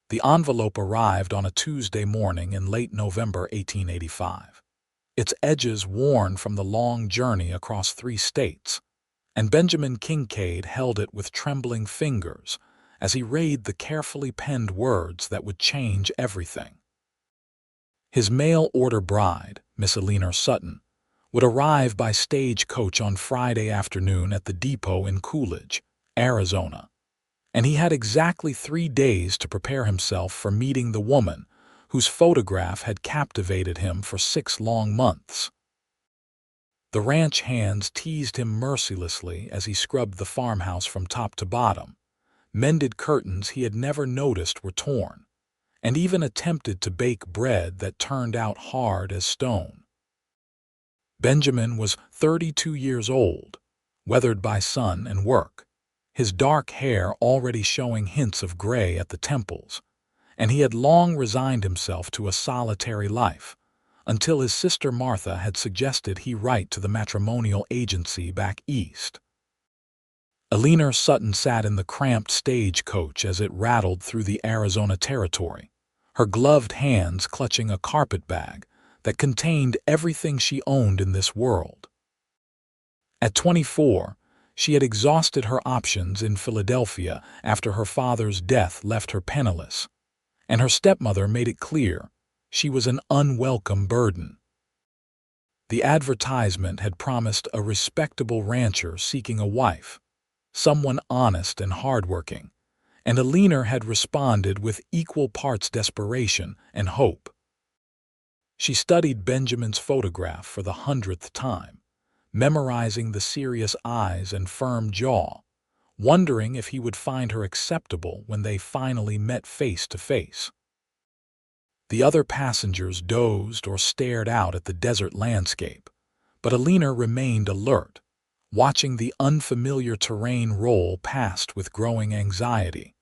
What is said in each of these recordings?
The envelope arrived on a Tuesday morning in late November 1885, its edges worn from the long journey across 3 states, and Benjamin Kincaid held it with trembling fingers as he read the carefully penned words that would change everything. His mail-order bride, Miss Eleanor Sutton, would arrive by stagecoach on Friday afternoon at the depot in Coolidge, Arizona, and he had exactly 3 days to prepare himself for meeting the woman whose photograph had captivated him for 6 long months. The ranch hands teased him mercilessly as he scrubbed the farmhouse from top to bottom, mended curtains he had never noticed were torn, and even attempted to bake bread that turned out hard as stone. Benjamin was 32 years old, weathered by sun and work, his dark hair already showing hints of gray at the temples, and he had long resigned himself to a solitary life, until his sister Martha had suggested he write to the matrimonial agency back east. Eleanor Sutton sat in the cramped stagecoach as it rattled through the Arizona territory, her gloved hands clutching a carpet bag that contained everything she owned in this world. At 24, she had exhausted her options in Philadelphia after her father's death left her penniless, and her stepmother made it clear she was an unwelcome burden. The advertisement had promised a respectable rancher seeking a wife, someone honest and hardworking, and Eleanor had responded with equal parts desperation and hope. She studied Benjamin's photograph for the 100th time, memorizing the serious eyes and firm jaw, wondering if he would find her acceptable when they finally met face to face. The other passengers dozed or stared out at the desert landscape, but Eleanor remained alert, watching the unfamiliar terrain roll past with growing anxiety.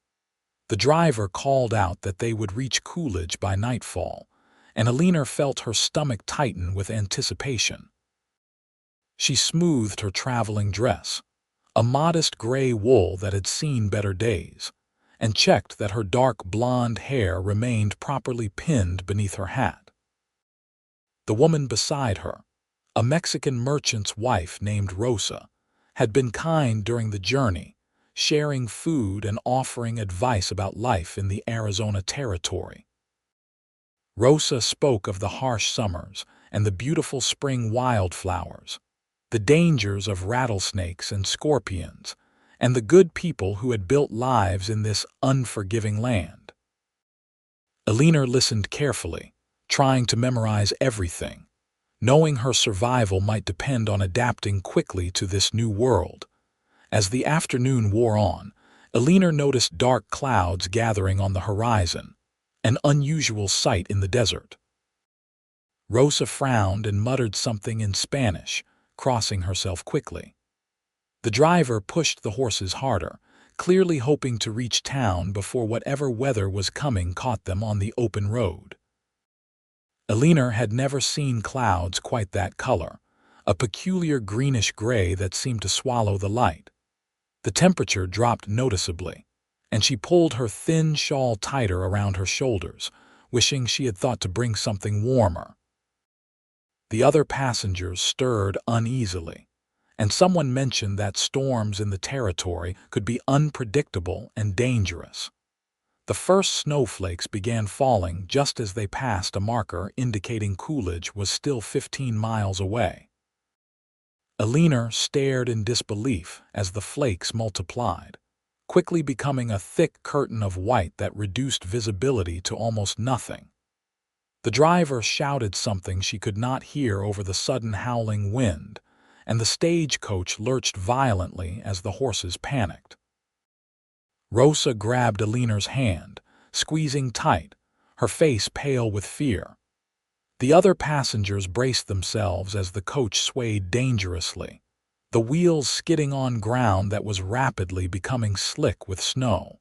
The driver called out that they would reach Coolidge by nightfall, and Eleanor felt her stomach tighten with anticipation. She smoothed her traveling dress, a modest gray wool that had seen better days, and checked that her dark blonde hair remained properly pinned beneath her hat. The woman beside her, a Mexican merchant's wife named Rosa, had been kind during the journey, sharing food and offering advice about life in the Arizona territory. Rosa spoke of the harsh summers and the beautiful spring wildflowers, the dangers of rattlesnakes and scorpions, and the good people who had built lives in this unforgiving land. Eleanor listened carefully, trying to memorize everything, knowing her survival might depend on adapting quickly to this new world. As the afternoon wore on, Eleanor noticed dark clouds gathering on the horizon, an unusual sight in the desert. Rosa frowned and muttered something in Spanish, crossing herself quickly. The driver pushed the horses harder, clearly hoping to reach town before whatever weather was coming caught them on the open road. Eleanor had never seen clouds quite that color, a peculiar greenish-gray that seemed to swallow the light. The temperature dropped noticeably, and she pulled her thin shawl tighter around her shoulders, wishing she had thought to bring something warmer. The other passengers stirred uneasily, and someone mentioned that storms in the territory could be unpredictable and dangerous. The first snowflakes began falling just as they passed a marker indicating Coolidge was still 15 miles away. Eleanor stared in disbelief as the flakes multiplied, quickly becoming a thick curtain of white that reduced visibility to almost nothing. The driver shouted something she could not hear over the sudden howling wind, and the stagecoach lurched violently as the horses panicked. Rosa grabbed Eleanor's hand, squeezing tight, her face pale with fear. The other passengers braced themselves as the coach swayed dangerously, the wheels skidding on ground that was rapidly becoming slick with snow.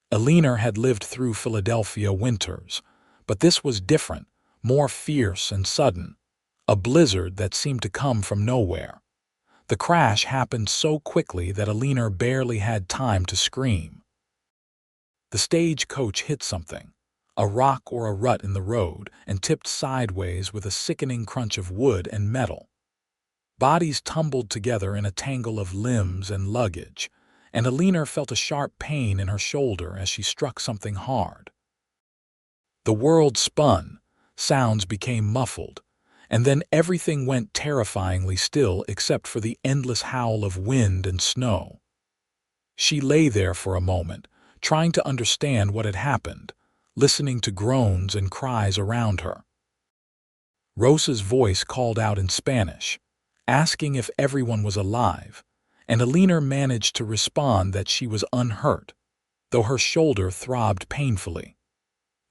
Eleanor had lived through Philadelphia winters, but this was different, more fierce and sudden, a blizzard that seemed to come from nowhere. The crash happened so quickly that Eleanor barely had time to scream. The stagecoach hit something, a rock or a rut in the road, and tipped sideways with a sickening crunch of wood and metal. Bodies tumbled together in a tangle of limbs and luggage, and Eleanor felt a sharp pain in her shoulder as she struck something hard. The world spun, sounds became muffled, and then everything went terrifyingly still except for the endless howl of wind and snow. She lay there for a moment, trying to understand what had happened, listening to groans and cries around her. Rosa's voice called out in Spanish, asking if everyone was alive, and Eleanor managed to respond that she was unhurt, though her shoulder throbbed painfully.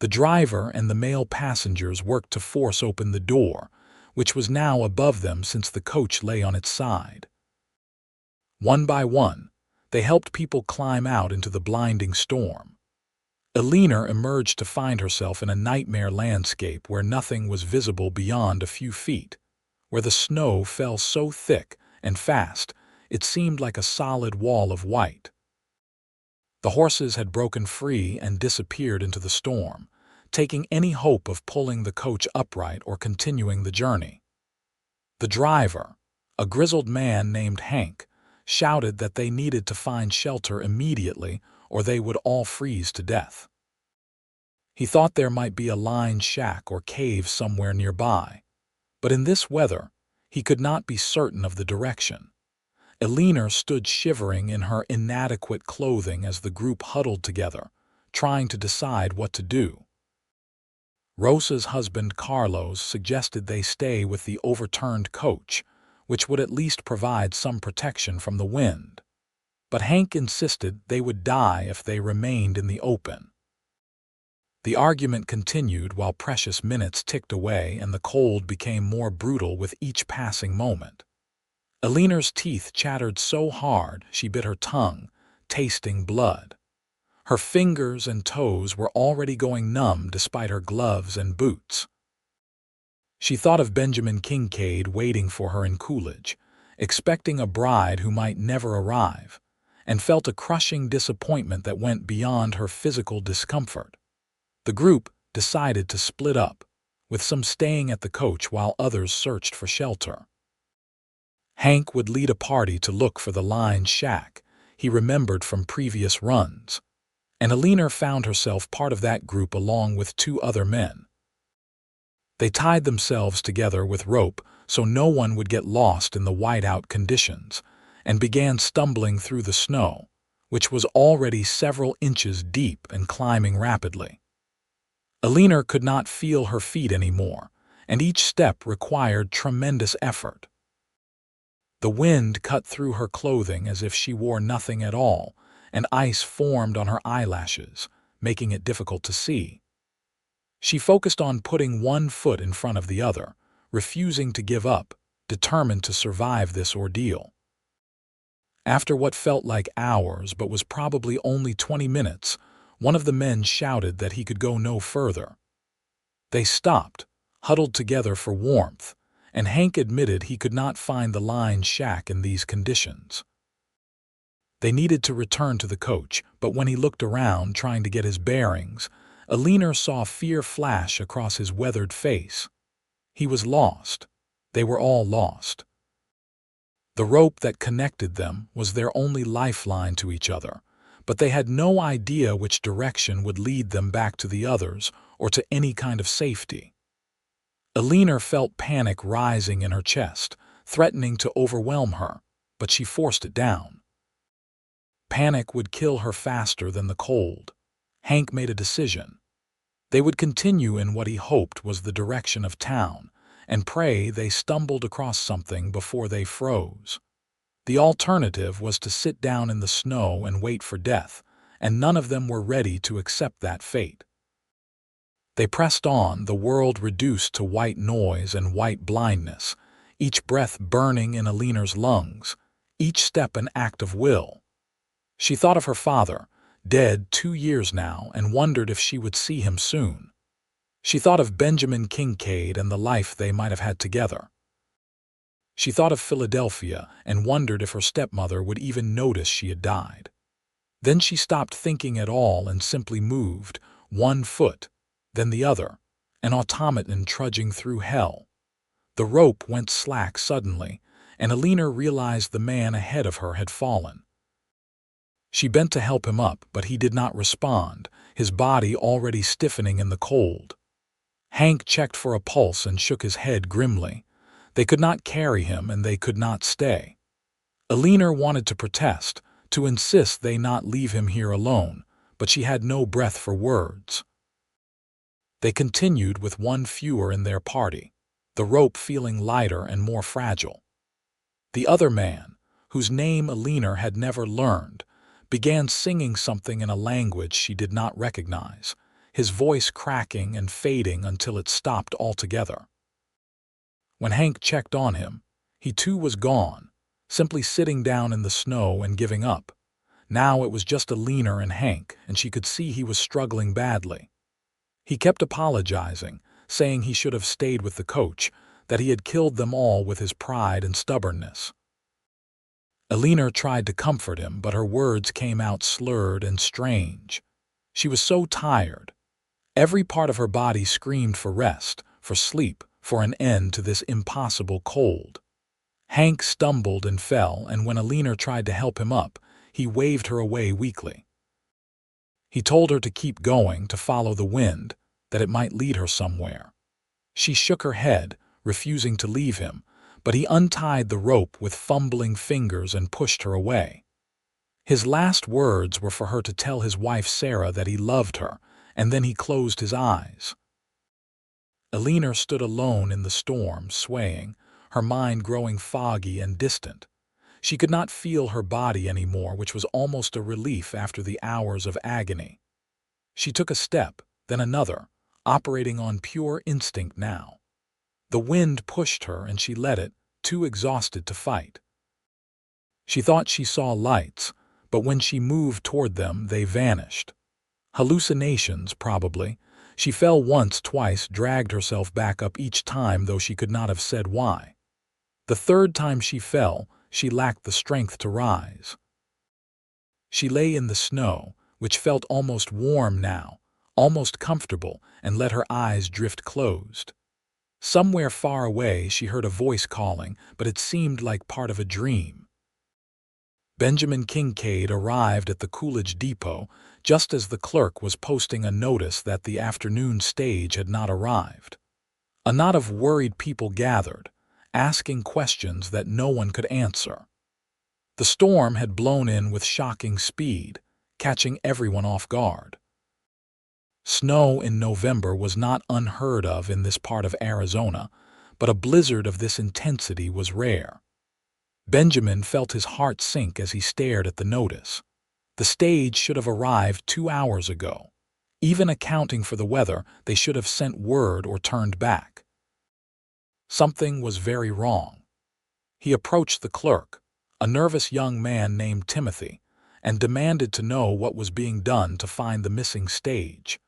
The driver and the male passengers worked to force open the door, which was now above them since the coach lay on its side. One by one, they helped people climb out into the blinding storm. Eleanor emerged to find herself in a nightmare landscape where nothing was visible beyond a few feet, where the snow fell so thick and fast it seemed like a solid wall of white. The horses had broken free and disappeared into the storm, taking any hope of pulling the coach upright or continuing the journey. The driver, a grizzled man named Hank, shouted that they needed to find shelter immediately or they would all freeze to death. He thought there might be a lined shack or cave somewhere nearby, but in this weather, he could not be certain of the direction. Eleanor stood shivering in her inadequate clothing as the group huddled together, trying to decide what to do. Rosa's husband Carlos suggested they stay with the overturned coach, which would at least provide some protection from the wind. But Hank insisted they would die if they remained in the open. The argument continued while precious minutes ticked away and the cold became more brutal with each passing moment. Eleanor's teeth chattered so hard she bit her tongue, tasting blood. Her fingers and toes were already going numb despite her gloves and boots. She thought of Benjamin Kincaid waiting for her in Coolidge, expecting a bride who might never arrive, and felt a crushing disappointment that went beyond her physical discomfort. The group decided to split up, with some staying at the coach while others searched for shelter. Hank would lead a party to look for the lined shack he remembered from previous runs, and Eleanor found herself part of that group along with two other men. They tied themselves together with rope so no one would get lost in the whiteout conditions, and began stumbling through the snow, which was already several inches deep and climbing rapidly. Eleanor could not feel her feet anymore, and each step required tremendous effort. The wind cut through her clothing as if she wore nothing at all, and ice formed on her eyelashes, making it difficult to see. She focused on putting one foot in front of the other, refusing to give up, determined to survive this ordeal. After what felt like hours but was probably only 20 minutes, one of the men shouted that he could go no further. They stopped, huddled together for warmth, and Hank admitted he could not find the lined shack in these conditions. They needed to return to the coach, but when he looked around trying to get his bearings, Eleanor saw fear flash across his weathered face. He was lost. They were all lost. The rope that connected them was their only lifeline to each other, but they had no idea which direction would lead them back to the others or to any kind of safety. Eleanor felt panic rising in her chest, threatening to overwhelm her, but she forced it down. Panic would kill her faster than the cold. Hank made a decision. They would continue in what he hoped was the direction of town, and pray they stumbled across something before they froze. The alternative was to sit down in the snow and wait for death, and none of them were ready to accept that fate. They pressed on, the world reduced to white noise and white blindness, each breath burning in Eleanor's lungs, each step an act of will. She thought of her father, dead 2 years now, and wondered if she would see him soon. She thought of Benjamin Kincaid and the life they might have had together. She thought of Philadelphia and wondered if her stepmother would even notice she had died. Then she stopped thinking at all and simply moved, one foot, then the other, an automaton trudging through hell. The rope went slack suddenly, and Eleanor realized the man ahead of her had fallen. She bent to help him up, but he did not respond, his body already stiffening in the cold. Hank checked for a pulse and shook his head grimly. They could not carry him, and they could not stay. Eleanor wanted to protest, to insist they not leave him here alone, but she had no breath for words. They continued with one fewer in their party, the rope feeling lighter and more fragile. The other man, whose name Eleanor had never learned, began singing something in a language she did not recognize, his voice cracking and fading until it stopped altogether. When Hank checked on him, he too was gone, simply sitting down in the snow and giving up. Now it was just Eleanor and Hank, and she could see he was struggling badly. He kept apologizing, saying he should have stayed with the coach, that he had killed them all with his pride and stubbornness. Eleanor tried to comfort him, but her words came out slurred and strange. She was so tired. Every part of her body screamed for rest, for sleep, for an end to this impossible cold. Hank stumbled and fell, and when Eleanor tried to help him up, he waved her away weakly. He told her to keep going, to follow the wind, that it might lead her somewhere. She shook her head, refusing to leave him, but he untied the rope with fumbling fingers and pushed her away. His last words were for her to tell his wife Sarah that he loved her, and then he closed his eyes. Eleanor stood alone in the storm, swaying, her mind growing foggy and distant. She could not feel her body anymore, which was almost a relief after the hours of agony. She took a step, then another, operating on pure instinct now. The wind pushed her and she let it, too exhausted to fight. She thought she saw lights, but when she moved toward them, they vanished. Hallucinations, probably. She fell once, twice, dragged herself back up each time, though she could not have said why. The third time she fell, she lacked the strength to rise. She lay in the snow, which felt almost warm now, almost comfortable, and let her eyes drift closed. Somewhere far away she heard a voice calling, but it seemed like part of a dream. Benjamin Kincaid arrived at the Coolidge Depot just as the clerk was posting a notice that the afternoon stage had not arrived. A knot of worried people gathered, asking questions that no one could answer. The storm had blown in with shocking speed, catching everyone off guard. Snow in November was not unheard of in this part of Arizona, but a blizzard of this intensity was rare. Benjamin felt his heart sink as he stared at the notice. The stage should have arrived 2 hours ago. Even accounting for the weather, they should have sent word or turned back. Something was very wrong. He approached the clerk, a nervous young man named Timothy, and demanded to know what was being done to find the missing stage.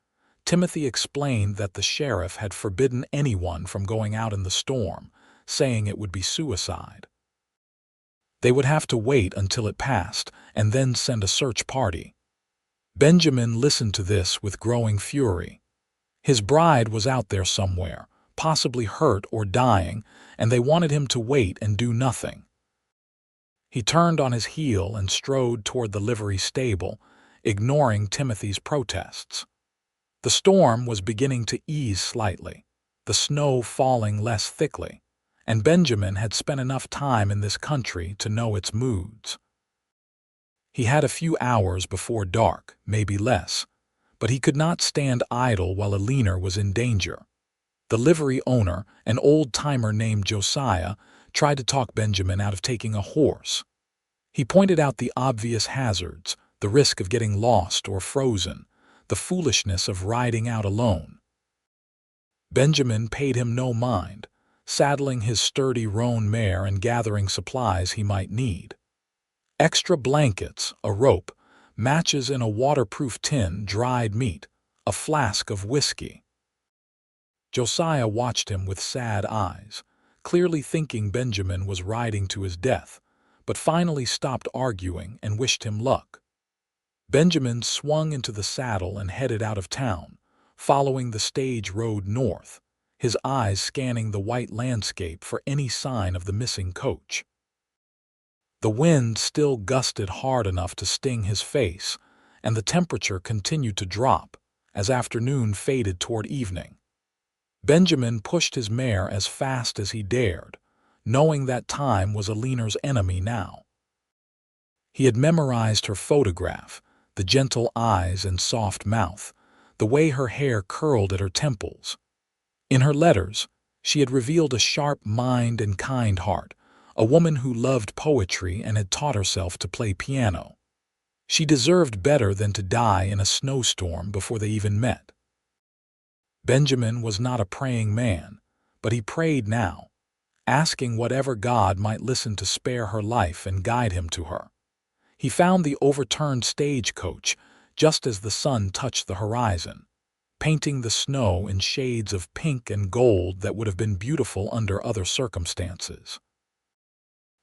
Timothy explained that the sheriff had forbidden anyone from going out in the storm, saying it would be suicide. They would have to wait until it passed and then send a search party. Benjamin listened to this with growing fury. His bride was out there somewhere, possibly hurt or dying, and they wanted him to wait and do nothing. He turned on his heel and strode toward the livery stable, ignoring Timothy's protests. The storm was beginning to ease slightly, the snow falling less thickly, and Benjamin had spent enough time in this country to know its moods. He had a few hours before dark, maybe less, but he could not stand idle while Eleanor was in danger. The livery owner, an old-timer named Josiah, tried to talk Benjamin out of taking a horse. He pointed out the obvious hazards, the risk of getting lost or frozen, the foolishness of riding out alone. Benjamin paid him no mind, saddling his sturdy roan mare and gathering supplies he might need. Extra blankets, a rope, matches in a waterproof tin, dried meat, a flask of whiskey. Josiah watched him with sad eyes, clearly thinking Benjamin was riding to his death, but finally stopped arguing and wished him luck. Benjamin swung into the saddle and headed out of town, following the stage road north, his eyes scanning the white landscape for any sign of the missing coach. The wind still gusted hard enough to sting his face, and the temperature continued to drop as afternoon faded toward evening. Benjamin pushed his mare as fast as he dared, knowing that time was Eleanor's enemy now. He had memorized her photograph, the gentle eyes and soft mouth, the way her hair curled at her temples. In her letters, she had revealed a sharp mind and kind heart, a woman who loved poetry and had taught herself to play piano. She deserved better than to die in a snowstorm before they even met. Benjamin was not a praying man, but he prayed now, asking whatever God might listen to spare her life and guide him to her. He found the overturned stagecoach just as the sun touched the horizon, painting the snow in shades of pink and gold that would have been beautiful under other circumstances.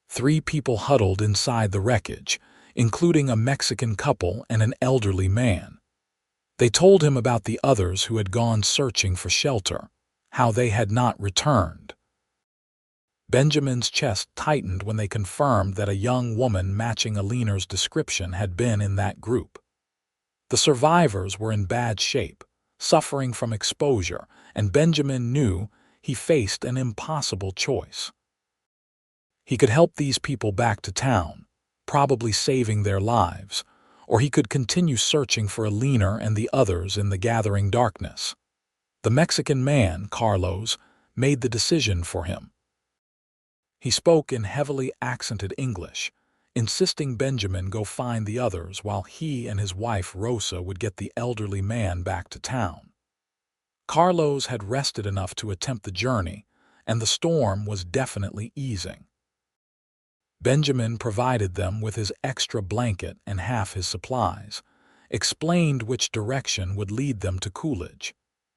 3 people huddled inside the wreckage, including a Mexican couple and an elderly man. They told him about the others who had gone searching for shelter, how they had not returned. Benjamin's chest tightened when they confirmed that a young woman matching Eleanor's description had been in that group. The survivors were in bad shape, suffering from exposure, and Benjamin knew he faced an impossible choice. He could help these people back to town, probably saving their lives, or he could continue searching for Eleanor and the others in the gathering darkness. The Mexican man, Carlos, made the decision for him. He spoke in heavily accented English, insisting Benjamin go find the others while he and his wife Rosa would get the elderly man back to town. Carlos had rested enough to attempt the journey, and the storm was definitely easing. Benjamin provided them with his extra blanket and half his supplies, explained which direction would lead them to Coolidge,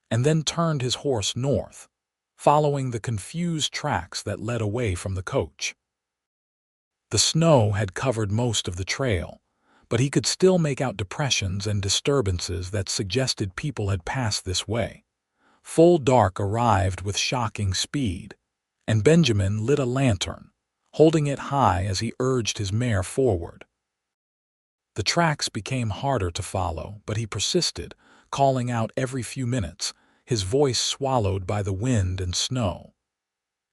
and then turned his horse north, following the confused tracks that led away from the coach. The snow had covered most of the trail, but he could still make out depressions and disturbances that suggested people had passed this way. Full dark arrived with shocking speed, and Benjamin lit a lantern, holding it high as he urged his mare forward. The tracks became harder to follow, but he persisted, calling out every few minutes, his voice swallowed by the wind and snow.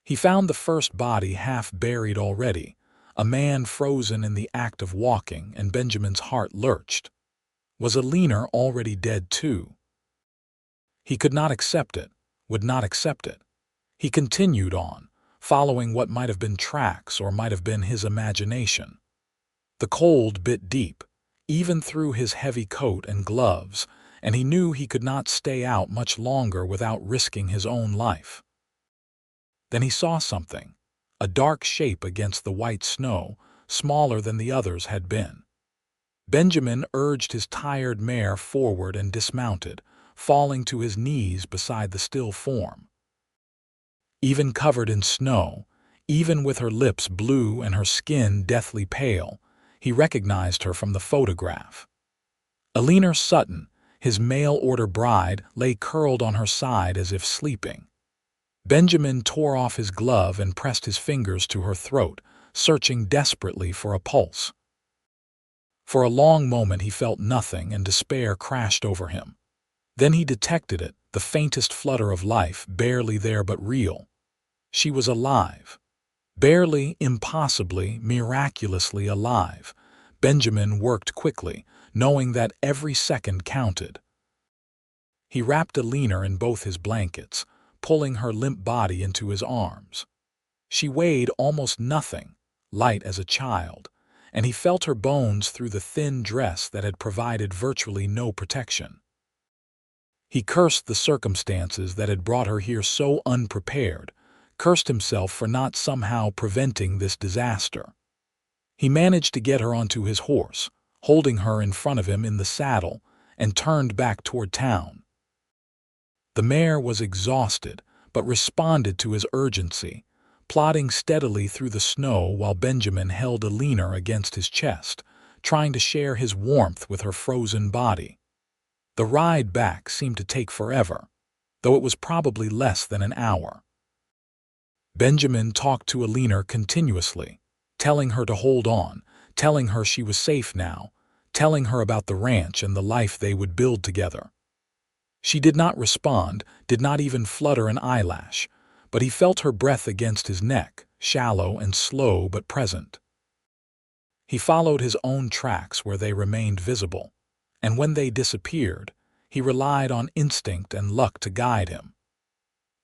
He found the first body half buried already, a man frozen in the act of walking, and Benjamin's heart lurched. Was Eleanor already dead too? He could not accept it, would not accept it. He continued on, following what might have been tracks or might have been his imagination. The cold bit deep, even through his heavy coat and gloves, and he knew he could not stay out much longer without risking his own life. Then he saw something, a dark shape against the white snow, smaller than the others had been. Benjamin urged his tired mare forward and dismounted, falling to his knees beside the still form. Even covered in snow, even with her lips blue and her skin deathly pale, he recognized her from the photograph. Eleanor Sutton, his mail-order bride, lay curled on her side as if sleeping. Benjamin tore off his glove and pressed his fingers to her throat, searching desperately for a pulse. For a long moment he felt nothing, and despair crashed over him. Then he detected it, the faintest flutter of life, barely there but real. She was alive. Barely, impossibly, miraculously alive. Benjamin worked quickly, knowing that every second counted. He wrapped Eleanor in both his blankets, pulling her limp body into his arms. She weighed almost nothing, light as a child, and he felt her bones through the thin dress that had provided virtually no protection. He cursed the circumstances that had brought her here so unprepared, cursed himself for not somehow preventing this disaster. He managed to get her onto his horse, holding her in front of him in the saddle, and turned back toward town. The mare was exhausted, but responded to his urgency, plodding steadily through the snow while Benjamin held Eleanor against his chest, trying to share his warmth with her frozen body. The ride back seemed to take forever, though it was probably less than an hour. Benjamin talked to Eleanor continuously, telling her to hold on, telling her she was safe now, telling her about the ranch and the life they would build together. She did not respond, did not even flutter an eyelash, but he felt her breath against his neck, shallow and slow but present. He followed his own tracks where they remained visible, and when they disappeared, he relied on instinct and luck to guide him.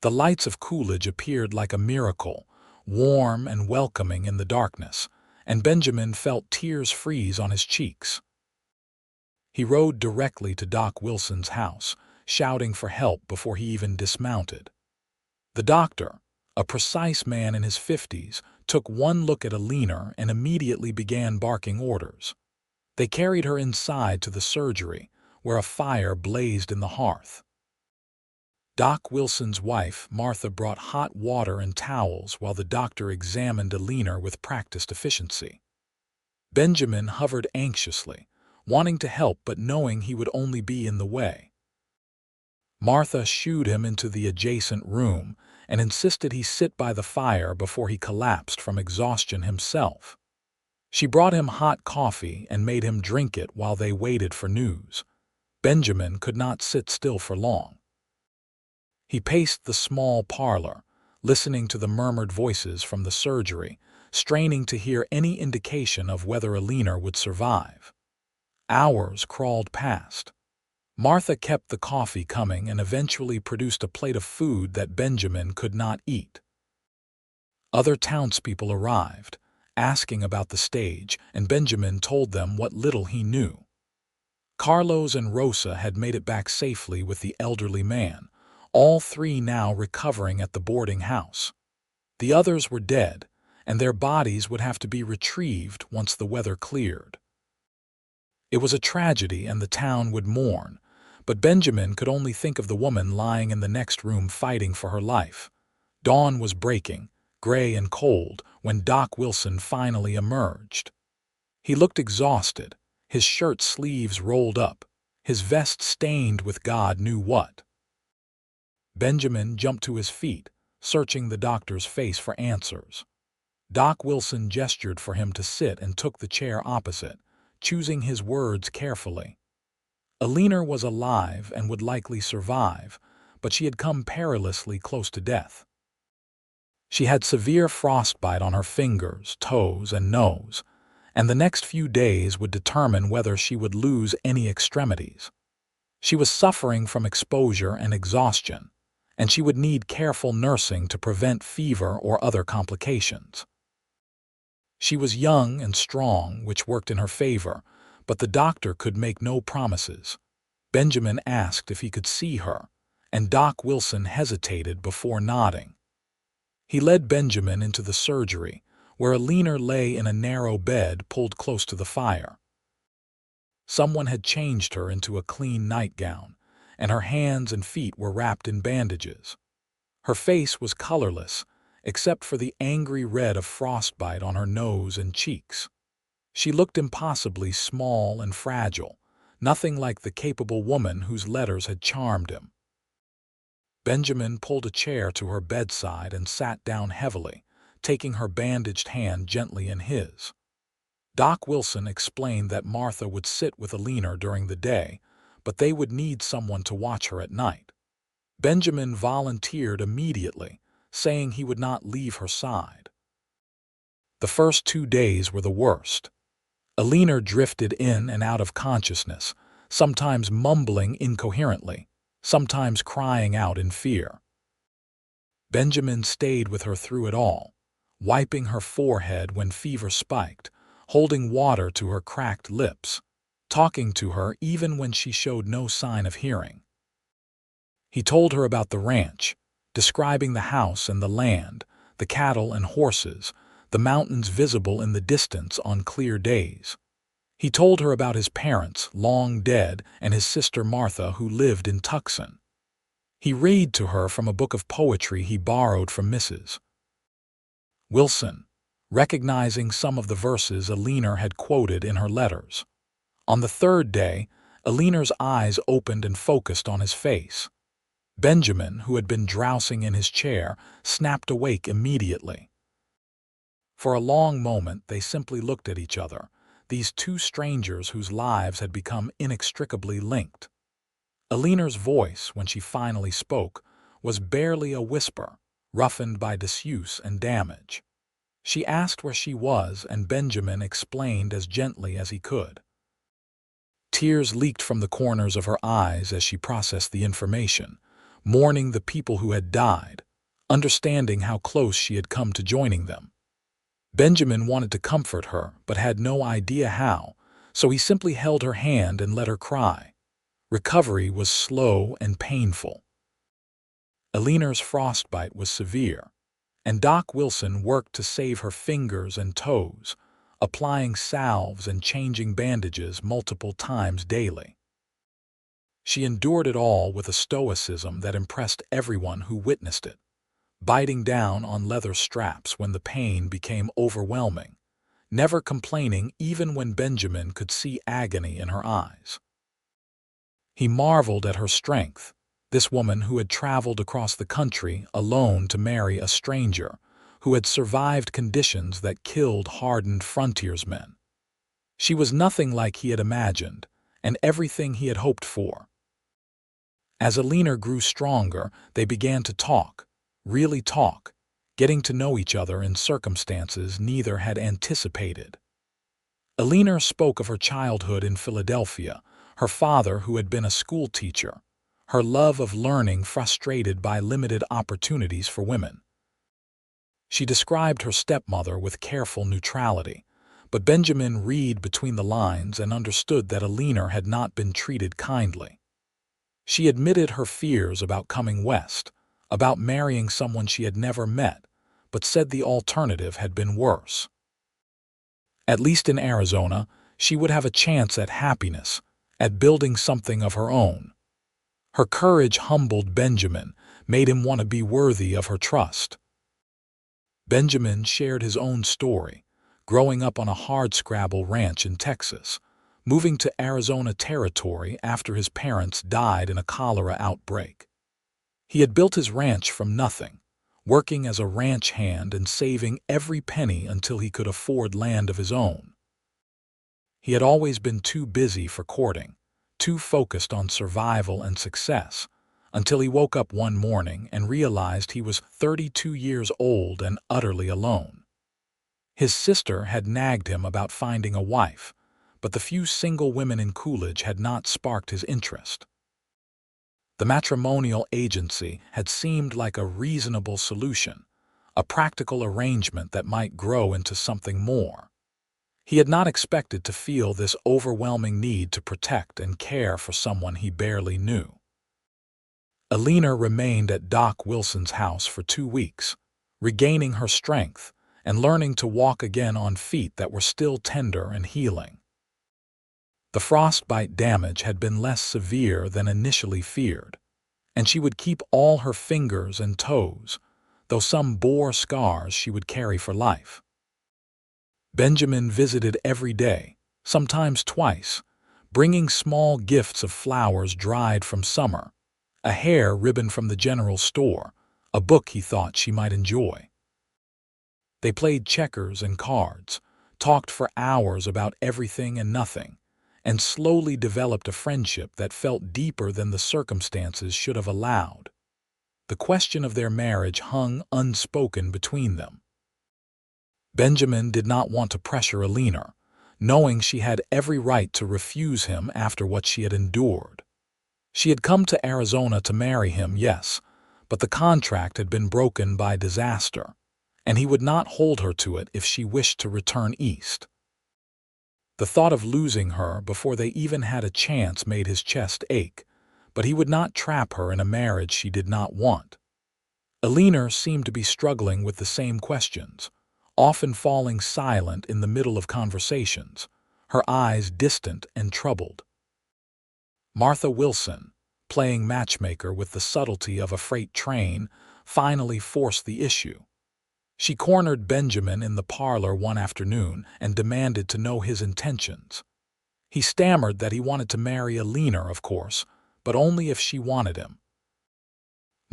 The lights of Coolidge appeared like a miracle, warm and welcoming in the darkness, and Benjamin felt tears freeze on his cheeks. He rode directly to Doc Wilson's house, shouting for help before he even dismounted. The doctor, a precise man in his 50s, took one look at Eleanor and immediately began barking orders. They carried her inside to the surgery, where a fire blazed in the hearth. Doc Wilson's wife, Martha, brought hot water and towels while the doctor examined Eleanor with practiced efficiency. Benjamin hovered anxiously, wanting to help but knowing he would only be in the way. Martha shooed him into the adjacent room and insisted he sit by the fire before he collapsed from exhaustion himself. She brought him hot coffee and made him drink it while they waited for news. Benjamin could not sit still for long. He paced the small parlor, listening to the murmured voices from the surgery, straining to hear any indication of whether Eleanor would survive. Hours crawled past. Martha kept the coffee coming and eventually produced a plate of food that Benjamin could not eat. Other townspeople arrived, asking about the stage, and Benjamin told them what little he knew. Carlos and Rosa had made it back safely with the elderly man, all three now recovering at the boarding house. The others were dead, and their bodies would have to be retrieved once the weather cleared. It was a tragedy and the town would mourn, but Benjamin could only think of the woman lying in the next room fighting for her life. Dawn was breaking, gray and cold, when Doc Wilson finally emerged. He looked exhausted, his shirt sleeves rolled up, his vest stained with God knew what. Benjamin jumped to his feet, searching the doctor's face for answers. Doc Wilson gestured for him to sit and took the chair opposite, choosing his words carefully. Eleanor was alive and would likely survive, but she had come perilously close to death. She had severe frostbite on her fingers, toes, and nose, and the next few days would determine whether she would lose any extremities. She was suffering from exposure and exhaustion, and she would need careful nursing to prevent fever or other complications. She was young and strong, which worked in her favor, but the doctor could make no promises. Benjamin asked if he could see her, and Doc Wilson hesitated before nodding. He led Benjamin into the surgery, where Eleanor lay in a narrow bed pulled close to the fire. Someone had changed her into a clean nightgown, and her hands and feet were wrapped in bandages. Her face was colorless, except for the angry red of frostbite on her nose and cheeks. She looked impossibly small and fragile, nothing like the capable woman whose letters had charmed him. Benjamin pulled a chair to her bedside and sat down heavily, taking her bandaged hand gently in his. Doc Wilson explained that Martha would sit with Eleanor during the day, but they would need someone to watch her at night. Benjamin volunteered immediately, saying he would not leave her side. The first 2 days were the worst. Eleanor drifted in and out of consciousness, sometimes mumbling incoherently, sometimes crying out in fear. Benjamin stayed with her through it all, wiping her forehead when fever spiked, holding water to her cracked lips, talking to her even when she showed no sign of hearing. He told her about the ranch, describing the house and the land, the cattle and horses, the mountains visible in the distance on clear days. He told her about his parents, long dead, and his sister Martha, who lived in Tucson. He read to her from a book of poetry he borrowed from Mrs. Wilson, recognizing some of the verses Eleanor had quoted in her letters. On the third day, Eleanor's eyes opened and focused on his face. Benjamin, who had been drowsing in his chair, snapped awake immediately. For a long moment, they simply looked at each other, these two strangers whose lives had become inextricably linked. Eleanor's voice, when she finally spoke, was barely a whisper, roughened by disuse and damage. She asked where she was, and Benjamin explained as gently as he could. Tears leaked from the corners of her eyes as she processed the information, mourning the people who had died, understanding how close she had come to joining them. Benjamin wanted to comfort her, but had no idea how, so he simply held her hand and let her cry. Recovery was slow and painful. Eleanor's frostbite was severe, and Doc Wilson worked to save her fingers and toes, applying salves and changing bandages multiple times daily. She endured it all with a stoicism that impressed everyone who witnessed it, biting down on leather straps when the pain became overwhelming, never complaining even when Benjamin could see agony in her eyes. He marveled at her strength, this woman who had traveled across the country alone to marry a stranger, who had survived conditions that killed hardened frontiersmen. She was nothing like he had imagined, and everything he had hoped for. As Eleanor grew stronger, they began to talk, really talk, getting to know each other in circumstances neither had anticipated. Eleanor spoke of her childhood in Philadelphia, her father who had been a school teacher, her love of learning frustrated by limited opportunities for women. She described her stepmother with careful neutrality, but Benjamin read between the lines and understood that Eleanor had not been treated kindly. She admitted her fears about coming west, about marrying someone she had never met, but said the alternative had been worse. At least in Arizona, she would have a chance at happiness, at building something of her own. Her courage humbled Benjamin, made him want to be worthy of her trust. Benjamin shared his own story, growing up on a hardscrabble ranch in Texas, moving to Arizona territory after his parents died in a cholera outbreak. He had built his ranch from nothing, working as a ranch hand and saving every penny until he could afford land of his own. He had always been too busy for courting, too focused on survival and success, until he woke up one morning and realized he was 32 years old and utterly alone. His sister had nagged him about finding a wife, but the few single women in Coolidge had not sparked his interest. The matrimonial agency had seemed like a reasonable solution, a practical arrangement that might grow into something more. He had not expected to feel this overwhelming need to protect and care for someone he barely knew. Eleanor remained at Doc Wilson's house for 2 weeks, regaining her strength and learning to walk again on feet that were still tender and healing. The frostbite damage had been less severe than initially feared, and she would keep all her fingers and toes, though some bore scars she would carry for life. Benjamin visited every day, sometimes twice, bringing small gifts of flowers dried from summer, a hair ribbon from the general store, a book he thought she might enjoy. They played checkers and cards, talked for hours about everything and nothing, and slowly developed a friendship that felt deeper than the circumstances should have allowed. The question of their marriage hung unspoken between them. Benjamin did not want to pressure Eleanor, knowing she had every right to refuse him after what she had endured. She had come to Arizona to marry him, yes, but the contract had been broken by disaster, and he would not hold her to it if she wished to return east. The thought of losing her before they even had a chance made his chest ache, but he would not trap her in a marriage she did not want. Eleanor seemed to be struggling with the same questions, often falling silent in the middle of conversations, her eyes distant and troubled. Martha Wilson, playing matchmaker with the subtlety of a freight train, finally forced the issue. She cornered Benjamin in the parlor one afternoon and demanded to know his intentions. He stammered that he wanted to marry Eleanor, of course, but only if she wanted him.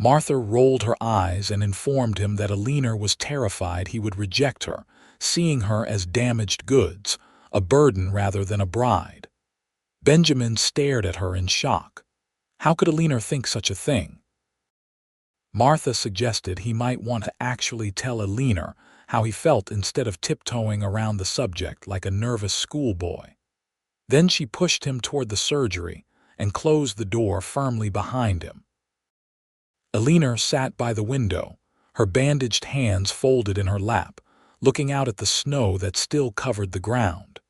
Martha rolled her eyes and informed him that Eleanor was terrified he would reject her, seeing her as damaged goods, a burden rather than a bride. Benjamin stared at her in shock. How could Eleanor think such a thing? Martha suggested he might want to actually tell Eleanor how he felt instead of tiptoeing around the subject like a nervous schoolboy. Then she pushed him toward the surgery and closed the door firmly behind him. Eleanor sat by the window, her bandaged hands folded in her lap, looking out at the snow that still covered the ground.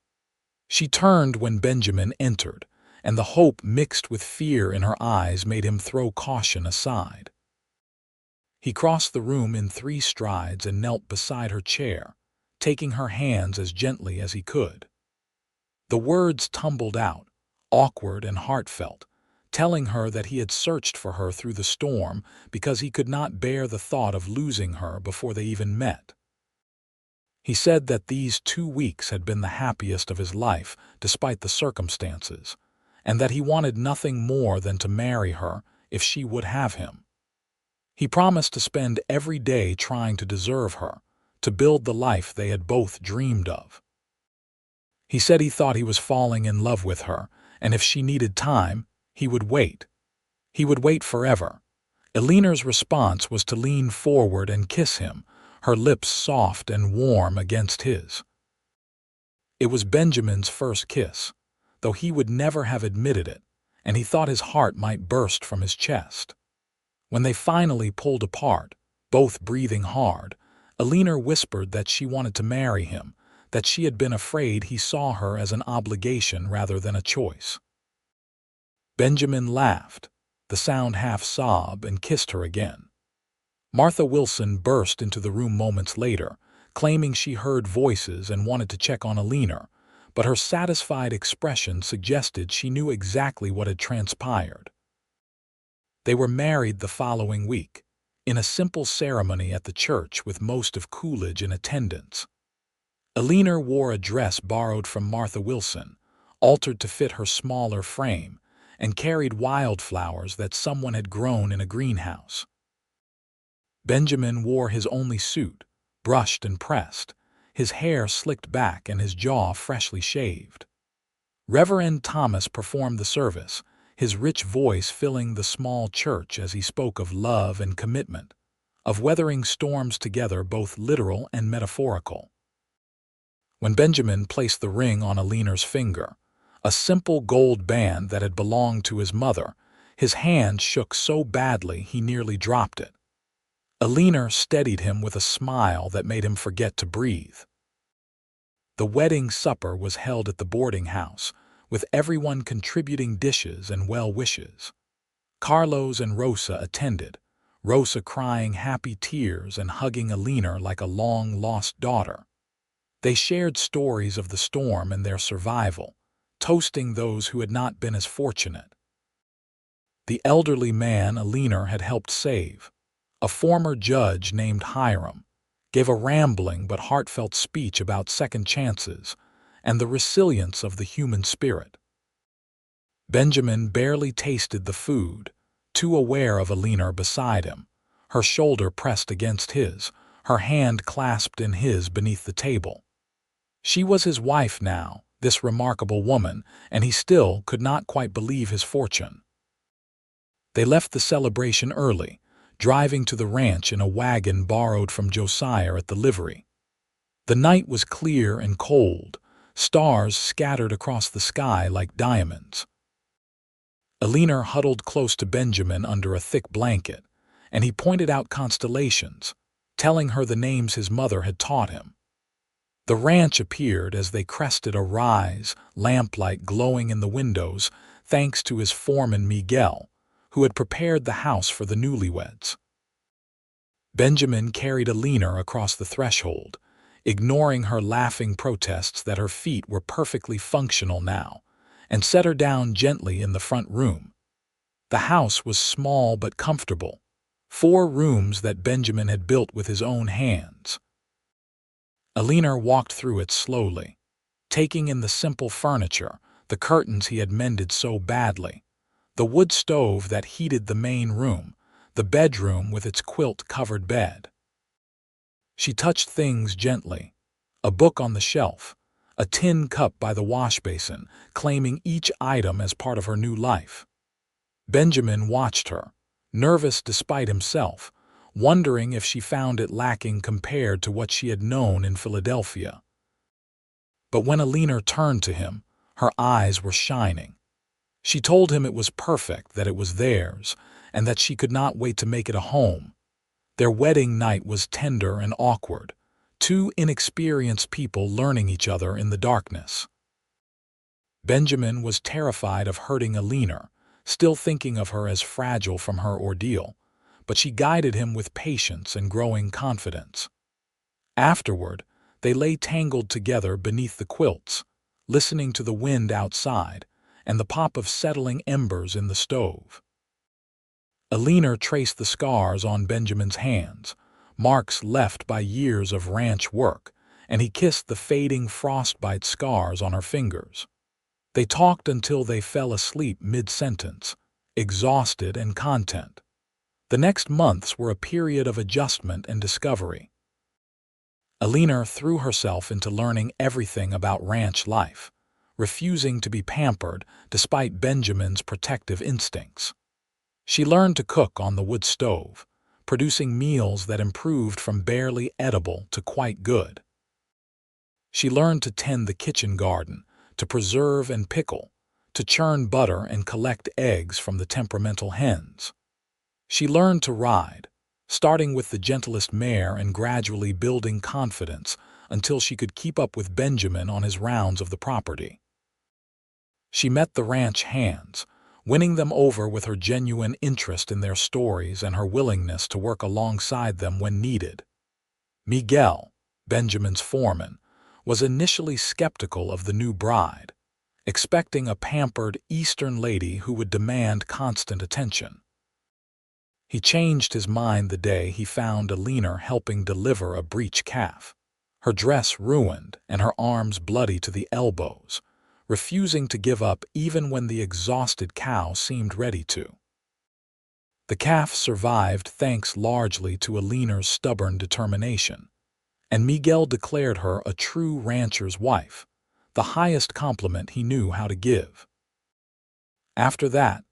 She turned when Benjamin entered, and the hope mixed with fear in her eyes made him throw caution aside. He crossed the room in 3 strides and knelt beside her chair, taking her hands as gently as he could. The words tumbled out, awkward and heartfelt, telling her that he had searched for her through the storm because he could not bear the thought of losing her before they even met. He said that these 2 weeks had been the happiest of his life despite the circumstances, and that he wanted nothing more than to marry her if she would have him. He promised to spend every day trying to deserve her, to build the life they had both dreamed of. He said he thought he was falling in love with her, and if she needed time, he would wait. He would wait forever. Eleanor's response was to lean forward and kiss him, her lips soft and warm against his. It was Benjamin's first kiss, though he would never have admitted it, and he thought his heart might burst from his chest. When they finally pulled apart, both breathing hard, Eleanor whispered that she wanted to marry him, that she had been afraid he saw her as an obligation rather than a choice. Benjamin laughed, the sound half-sob, and kissed her again. Martha Wilson burst into the room moments later, claiming she heard voices and wanted to check on Eleanor, but her satisfied expression suggested she knew exactly what had transpired. They were married the following week, in a simple ceremony at the church with most of Coolidge in attendance. Eleanor wore a dress borrowed from Martha Wilson, altered to fit her smaller frame, and carried wildflowers that someone had grown in a greenhouse. Benjamin wore his only suit, brushed and pressed, his hair slicked back and his jaw freshly shaved. Reverend Thomas performed the service, his rich voice filling the small church as he spoke of love and commitment, of weathering storms together, both literal and metaphorical. When Benjamin placed the ring on Eleanor's finger, a simple gold band that had belonged to his mother, his hand shook so badly he nearly dropped it. Eleanor steadied him with a smile that made him forget to breathe. The wedding supper was held at the boarding house, with everyone contributing dishes and well wishes. Carlos and Rosa attended, Rosa crying happy tears and hugging Eleanor like a long-lost daughter. They shared stories of the storm and their survival, toasting those who had not been as fortunate. The elderly man Eleanor had helped save, a former judge named Hiram, gave a rambling but heartfelt speech about second chances and the resilience of the human spirit. Benjamin barely tasted the food, too aware of Eleanor beside him, her shoulder pressed against his, her hand clasped in his beneath the table. She was his wife now, this remarkable woman, and he still could not quite believe his fortune. They left the celebration early, driving to the ranch in a wagon borrowed from Josiah at the livery. The night was clear and cold, stars scattered across the sky like diamonds. Eleanor huddled close to Benjamin under a thick blanket, and he pointed out constellations, telling her the names his mother had taught him. The ranch appeared as they crested a rise, lamplight glowing in the windows, thanks to his foreman Miguel, who had prepared the house for the newlyweds. Benjamin carried Eleanor across the threshold, ignoring her laughing protests that her feet were perfectly functional now, and set her down gently in the front room. The house was small but comfortable, 4 rooms that Benjamin had built with his own hands. Eleanor walked through it slowly, taking in the simple furniture, the curtains he had mended so badly, the wood stove that heated the main room, the bedroom with its quilt-covered bed. She touched things gently, a book on the shelf, a tin cup by the wash basin, claiming each item as part of her new life. Benjamin watched her, nervous despite himself, wondering if she found it lacking compared to what she had known in Philadelphia. But when Eleanor turned to him, her eyes were shining. She told him it was perfect, that it was theirs, and that she could not wait to make it a home. Their wedding night was tender and awkward, two inexperienced people learning each other in the darkness. Benjamin was terrified of hurting Eleanor, still thinking of her as fragile from her ordeal, but she guided him with patience and growing confidence. Afterward, they lay tangled together beneath the quilts, listening to the wind outside and the pop of settling embers in the stove. Eleanor traced the scars on Benjamin's hands, marks left by years of ranch work, and he kissed the fading frostbite scars on her fingers. They talked until they fell asleep mid-sentence, exhausted and content. The next months were a period of adjustment and discovery. Eleanor threw herself into learning everything about ranch life, refusing to be pampered despite Benjamin's protective instincts. She learned to cook on the wood stove, producing meals that improved from barely edible to quite good. She learned to tend the kitchen garden, to preserve and pickle, to churn butter and collect eggs from the temperamental hens. She learned to ride, starting with the gentlest mare and gradually building confidence until she could keep up with Benjamin on his rounds of the property. She met the ranch hands, winning them over with her genuine interest in their stories and her willingness to work alongside them when needed. Miguel, Benjamin's foreman, was initially skeptical of the new bride, expecting a pampered Eastern lady who would demand constant attention. He changed his mind the day he found Eleanor helping deliver a breech calf, her dress ruined and her arms bloody to the elbows, refusing to give up even when the exhausted cow seemed ready to. The calf survived thanks largely to Eleanor's stubborn determination, and Miguel declared her a true rancher's wife, the highest compliment he knew how to give. After that,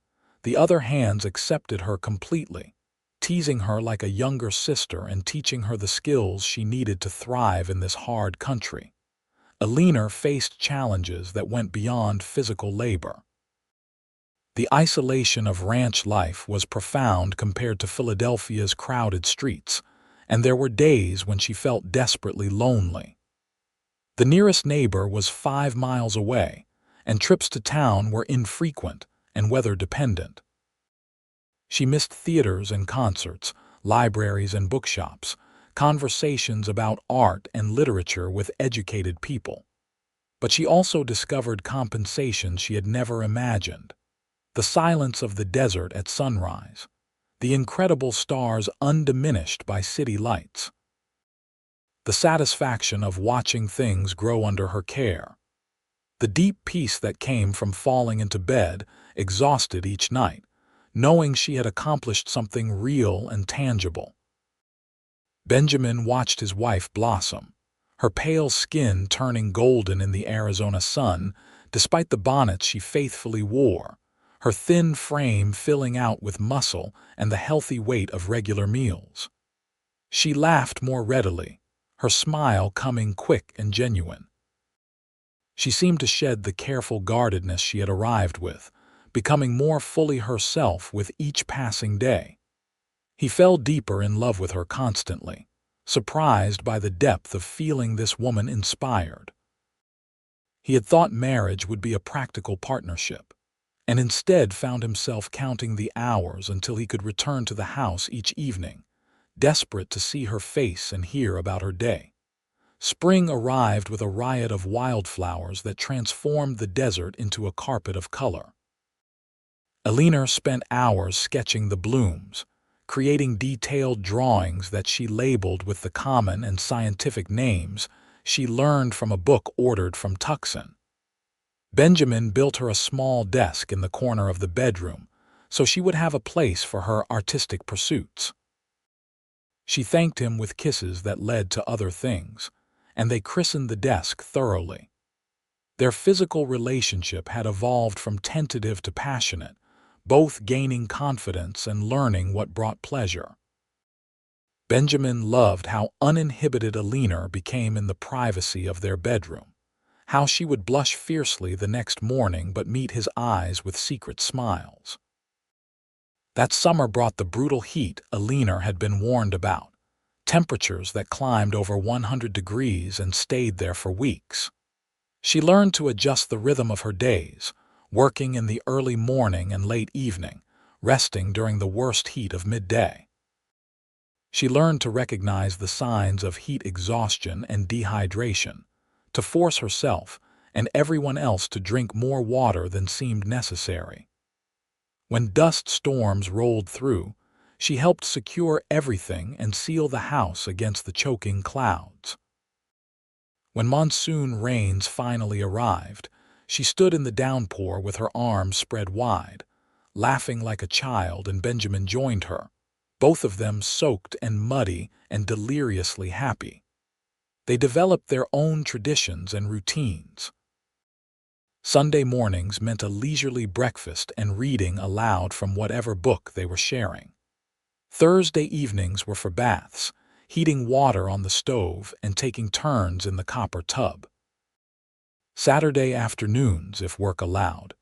the other hands accepted her completely, teasing her like a younger sister and teaching her the skills she needed to thrive in this hard country. Eleanor faced challenges that went beyond physical labor. The isolation of ranch life was profound compared to Philadelphia's crowded streets, and there were days when she felt desperately lonely. The nearest neighbor was 5 miles away, and trips to town were infrequent and weather-dependent. She missed theaters and concerts, libraries and bookshops, conversations about art and literature with educated people. But she also discovered compensations she had never imagined. The silence of the desert at sunrise, the incredible stars undiminished by city lights, the satisfaction of watching things grow under her care, the deep peace that came from falling into bed, exhausted each night, knowing she had accomplished something real and tangible. Benjamin watched his wife blossom, her pale skin turning golden in the Arizona sun, despite the bonnets she faithfully wore, her thin frame filling out with muscle and the healthy weight of regular meals. She laughed more readily, her smile coming quick and genuine. She seemed to shed the careful guardedness she had arrived with, becoming more fully herself with each passing day. He fell deeper in love with her constantly, surprised by the depth of feeling this woman inspired. He had thought marriage would be a practical partnership, and instead found himself counting the hours until he could return to the house each evening, desperate to see her face and hear about her day. Spring arrived with a riot of wildflowers that transformed the desert into a carpet of color. Eleanor spent hours sketching the blooms, creating detailed drawings that she labeled with the common and scientific names, she learned from a book ordered from Tucson. Benjamin built her a small desk in the corner of the bedroom so she would have a place for her artistic pursuits. She thanked him with kisses that led to other things, and they christened the desk thoroughly. Their physical relationship had evolved from tentative to passionate, both gaining confidence and learning what brought pleasure. Benjamin loved how uninhibited Eleanor became in the privacy of their bedroom, how she would blush fiercely the next morning but meet his eyes with secret smiles. That summer brought the brutal heat Eleanor had been warned about, temperatures that climbed over 100 degrees and stayed there for weeks. She learned to adjust the rhythm of her days, working in the early morning and late evening, resting during the worst heat of midday. She learned to recognize the signs of heat exhaustion and dehydration, to force herself and everyone else to drink more water than seemed necessary. When dust storms rolled through, she helped secure everything and seal the house against the choking clouds. When monsoon rains finally arrived, she stood in the downpour with her arms spread wide, laughing like a child, and Benjamin joined her, both of them soaked and muddy and deliriously happy. They developed their own traditions and routines. Sunday mornings meant a leisurely breakfast and reading aloud from whatever book they were sharing. Thursday evenings were for baths, heating water on the stove and taking turns in the copper tub. Saturday afternoons, if work allowed,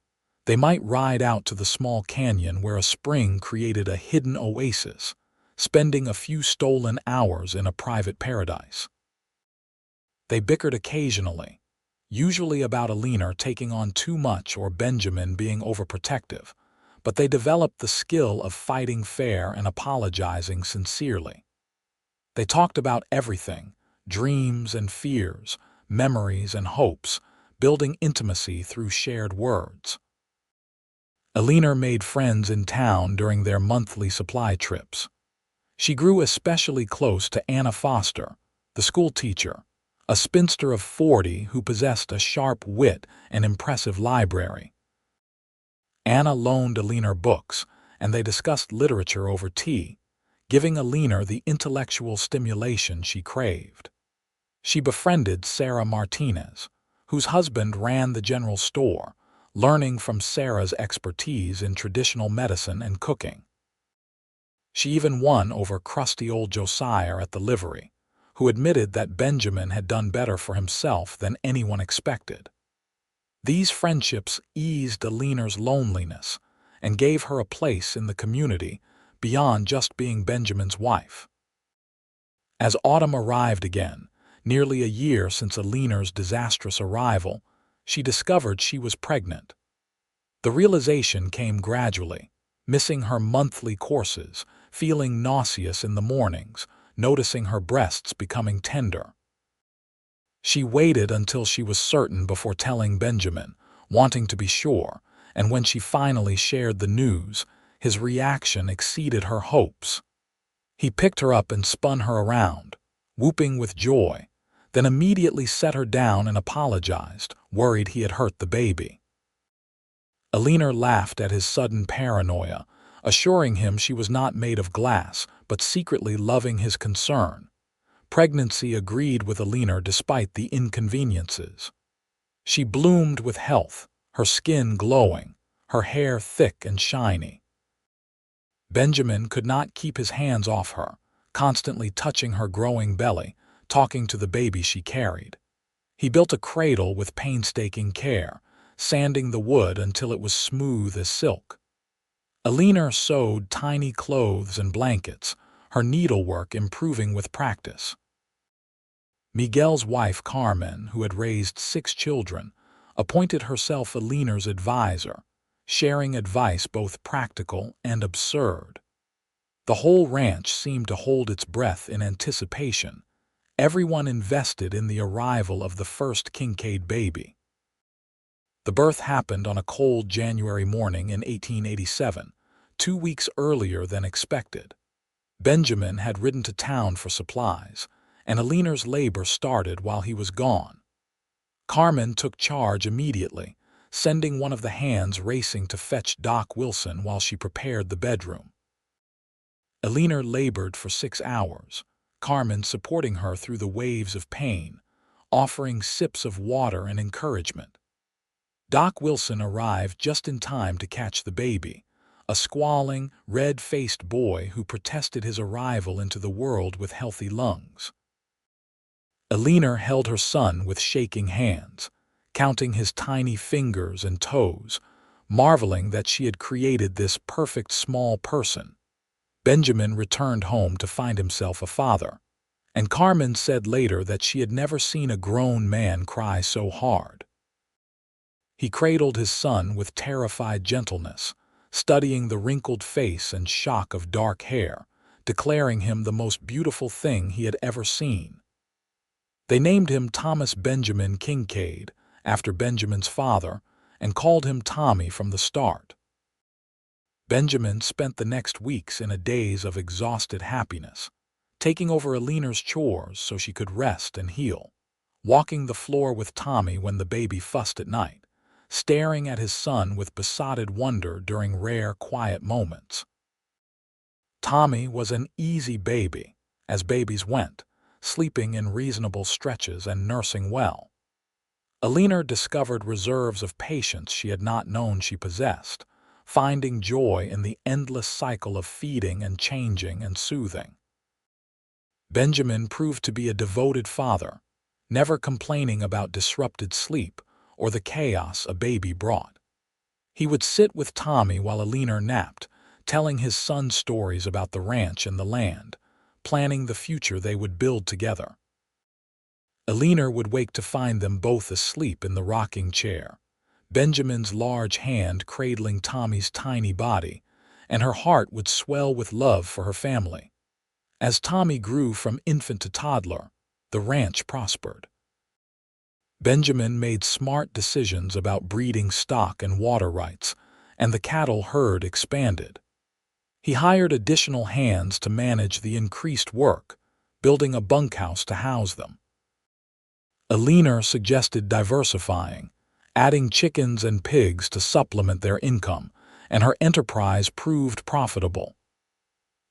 they might ride out to the small canyon where a spring created a hidden oasis, spending a few stolen hours in a private paradise. They bickered occasionally, usually about Eleanor taking on too much or Benjamin being overprotective, but they developed the skill of fighting fair and apologizing sincerely. They talked about everything, dreams and fears, memories and hopes, building intimacy through shared words. Eleanor made friends in town during their monthly supply trips. She grew especially close to Anna Foster, the school teacher, a spinster of 40 who possessed a sharp wit and impressive library. Anna loaned Eleanor books, and they discussed literature over tea, giving Eleanor the intellectual stimulation she craved. She befriended Sarah Martinez, whose husband ran the general store, learning from Sarah's expertise in traditional medicine and cooking. She even won over crusty old Josiah at the livery, who admitted that Benjamin had done better for himself than anyone expected. These friendships eased Eleanor's loneliness and gave her a place in the community beyond just being Benjamin's wife. As autumn arrived again, nearly a year since Eleanor's disastrous arrival, she discovered she was pregnant. The realization came gradually, missing her monthly courses, feeling nauseous in the mornings, noticing her breasts becoming tender. She waited until she was certain before telling Benjamin, wanting to be sure, and when she finally shared the news, his reaction exceeded her hopes. He picked her up and spun her around, whooping with joy, then immediately set her down and apologized, worried he had hurt the baby. Eleanor laughed at his sudden paranoia, assuring him she was not made of glass, but secretly loving his concern. Pregnancy agreed with Eleanor despite the inconveniences. She bloomed with health, her skin glowing, her hair thick and shiny. Benjamin could not keep his hands off her, constantly touching her growing belly, talking to the baby she carried. He built a cradle with painstaking care, sanding the wood until it was smooth as silk. Eleanor sewed tiny clothes and blankets, her needlework improving with practice. Miguel's wife Carmen, who had raised 6 children, appointed herself Eleanor's advisor, sharing advice both practical and absurd. The whole ranch seemed to hold its breath in anticipation, everyone invested in the arrival of the first Kincaid baby. The birth happened on a cold January morning in 1887, 2 weeks earlier than expected. Benjamin had ridden to town for supplies, and Eleanor's labor started while he was gone. Carmen took charge immediately, sending one of the hands racing to fetch Doc Wilson while she prepared the bedroom. Eleanor labored for 6 hours, Carmen supporting her through the waves of pain, offering sips of water and encouragement. Doc Wilson arrived just in time to catch the baby, a squalling, red-faced boy who protested his arrival into the world with healthy lungs. Eleanor held her son with shaking hands, counting his tiny fingers and toes, marveling that she had created this perfect small person. Benjamin returned home to find himself a father, and Carmen said later that she had never seen a grown man cry so hard. He cradled his son with terrified gentleness, studying the wrinkled face and shock of dark hair, declaring him the most beautiful thing he had ever seen. They named him Thomas Benjamin Kincaid, after Benjamin's father, and called him Tommy from the start. Benjamin spent the next weeks in a daze of exhausted happiness, taking over Eleanor's chores so she could rest and heal, walking the floor with Tommy when the baby fussed at night, staring at his son with besotted wonder during rare, quiet moments. Tommy was an easy baby, as babies went, sleeping in reasonable stretches and nursing well. Eleanor discovered reserves of patience she had not known she possessed, finding joy in the endless cycle of feeding and changing and soothing. Benjamin proved to be a devoted father, never complaining about disrupted sleep or the chaos a baby brought. He would sit with Tommy while Eleanor napped, telling his son stories about the ranch and the land, planning the future they would build together. Eleanor would wake to find them both asleep in the rocking chair, Benjamin's large hand cradling Tommy's tiny body, and her heart would swell with love for her family. As Tommy grew from infant to toddler, the ranch prospered. Benjamin made smart decisions about breeding stock and water rights, and the cattle herd expanded. He hired additional hands to manage the increased work, building a bunkhouse to house them. Eleanor suggested diversifying, adding chickens and pigs to supplement their income, and her enterprise proved profitable.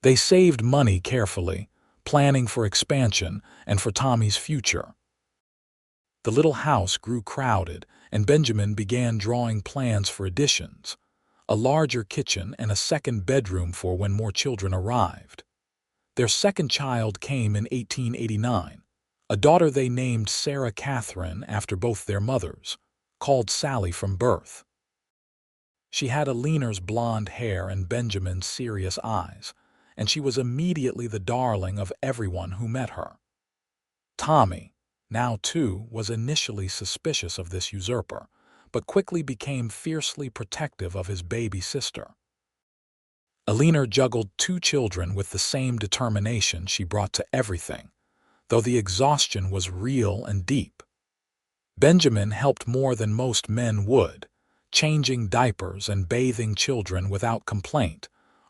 They saved money carefully, planning for expansion and for Tommy's future. The little house grew crowded, and Benjamin began drawing plans for additions, a larger kitchen and a second bedroom for when more children arrived. Their second child came in 1889, a daughter they named Sarah Catherine after both their mothers, called Sally from birth. She had Eleanor's blonde hair and Benjamin's serious eyes, and she was immediately the darling of everyone who met her. Tommy, now 2, was initially suspicious of this usurper, but quickly became fiercely protective of his baby sister. Eleanor juggled 2 children with the same determination she brought to everything, though the exhaustion was real and deep. Benjamin helped more than most men would, changing diapers and bathing children without complaint,